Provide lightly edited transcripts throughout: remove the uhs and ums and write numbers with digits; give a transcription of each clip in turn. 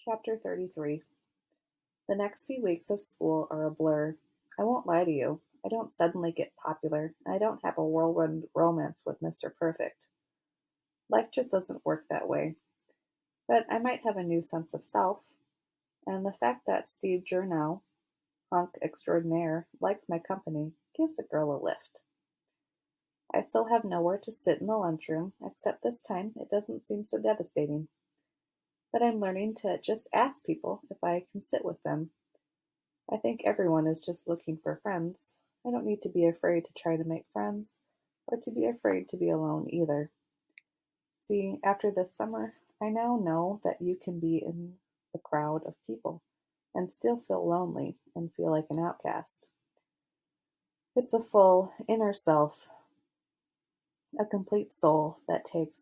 Chapter 33. The next few weeks of school are a blur. I won't lie to you. I don't suddenly get popular, and I don't have a whirlwind romance with Mr. Perfect. Life just doesn't work that way. But I might have a new sense of self, and the fact that Steve Jurnow, hunk extraordinaire, likes my company gives a girl a lift. I still have nowhere to sit in the lunchroom, except this time it doesn't seem so devastating. But I'm learning to just ask people if I can sit with them. I think everyone is just looking for friends. I don't need to be afraid to try to make friends, or to be afraid to be alone either. See, after this summer, I now know that you can be in a crowd of people and still feel lonely and feel like an outcast. It's a full inner self, a complete soul that takes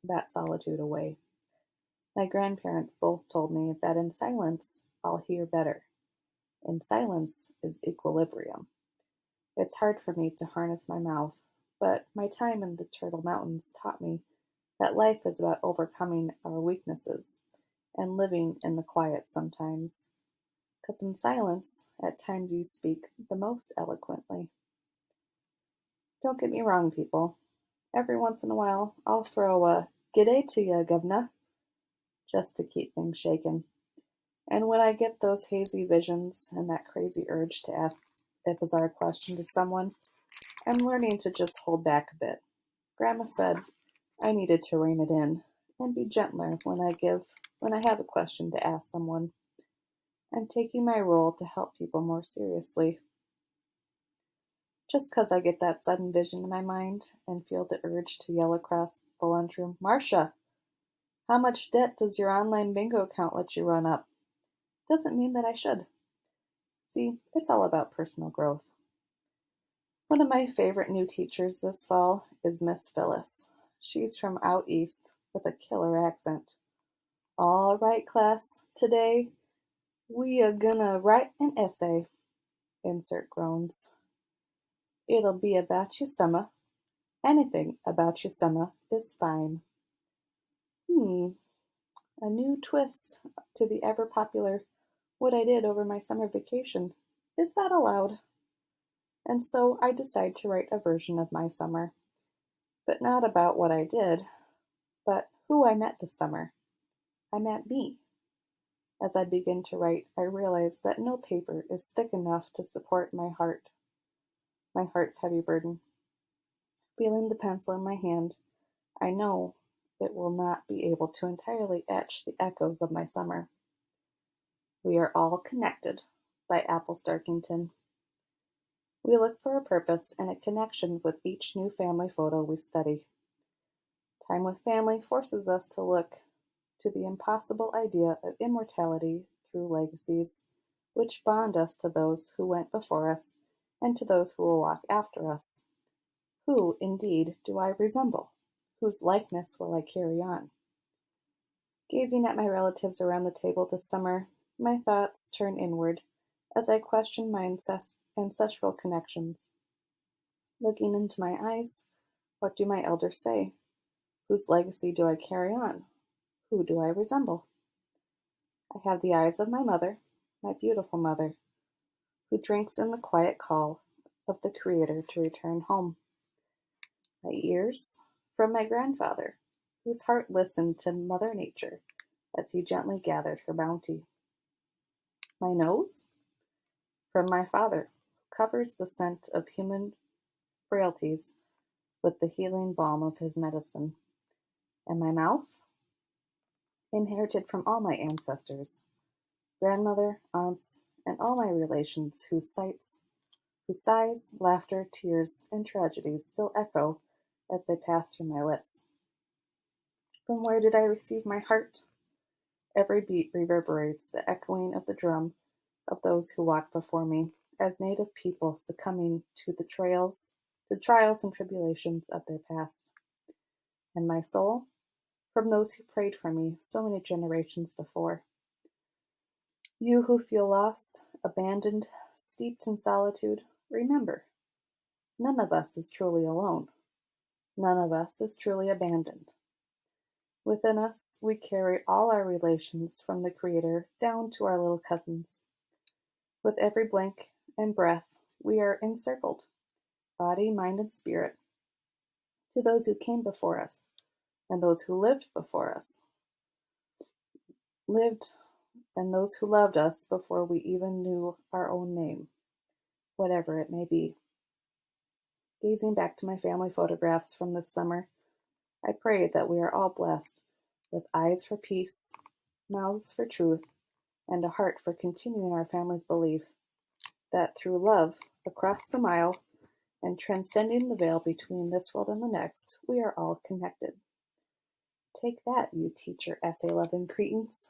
that solitude away. My grandparents both told me that in silence I'll hear better. In silence is equilibrium. It's hard for me to harness my mouth, but my time in the Turtle Mountains taught me that life is about overcoming our weaknesses and living in the quiet sometimes. Because in silence, at times you speak the most eloquently. Don't get me wrong, people. Every once in a while, I'll throw a "G'day to ya, guvna," just to keep things shaken. And when I get those hazy visions and that crazy urge to ask a bizarre question to someone, I'm learning to just hold back a bit. Grandma said I needed to rein it in and be gentler when I have a question to ask someone. I'm taking my role to help people more seriously. Just 'cause I get that sudden vision in my mind and feel the urge to yell across the lunchroom, "Marcia, how much debt does your online bingo account let you run up?" doesn't mean that I should. See, it's all about personal growth. One of my favorite new teachers this fall is Miss Phyllis. She's from out east with a killer accent. All right, class, today we are gonna write an essay. Insert groans. It'll be about your summer. Anything about your summer is fine. Hmm, a new twist to the ever popular what I did over my summer vacation. Is that allowed? And so I decide to write a version of my summer, but not about what I did, but who I met this summer. I met me. As I begin to write, I realize that no paper is thick enough to support my heart's heavy burden. Feeling the pencil in my hand, I know it will not be able to entirely etch the echoes of my summer. We Are All Connected by Apple Starkington. We look for a purpose and a connection with each new family photo we study. Time with family forces us to look to the impossible idea of immortality through legacies, which bond us to those who went before us and to those who will walk after us. Who, indeed, do I resemble? Whose likeness will I carry on? Gazing at my relatives around the table this summer, my thoughts turn inward as I question my ancestral connections. Looking into my eyes, what do my elders say? Whose legacy do I carry on? Who do I resemble? I have the eyes of my mother, my beautiful mother, who drinks in the quiet call of the Creator to return home. My ears, from my grandfather, whose heart listened to Mother Nature as he gently gathered her bounty. My nose, from my father, who covers the scent of human frailties with the healing balm of his medicine. And my mouth, inherited from all my ancestors, grandmother, aunts, and all my relations whose sighs, laughter, tears, and tragedies still echo as they pass through my lips. From where did I receive my heart? Every beat reverberates the echoing of the drum of those who walked before me, as native people succumbing to the trials and tribulations of their past. And my soul, from those who prayed for me so many generations before. You who feel lost, abandoned, steeped in solitude, remember, none of us is truly alone. None of us is truly abandoned. Within us, we carry all our relations from the Creator down to our little cousins. With every blink and breath, we are encircled, body, mind, and spirit, to those who came before us and those who lived and those who loved us before we even knew our own name, whatever it may be. Gazing back to my family photographs from this summer, I pray that we are all blessed with eyes for peace, mouths for truth, and a heart for continuing our family's belief that through love across the mile and transcending the veil between this world and the next, we are all connected. Take that, you teacher essay loving cretins.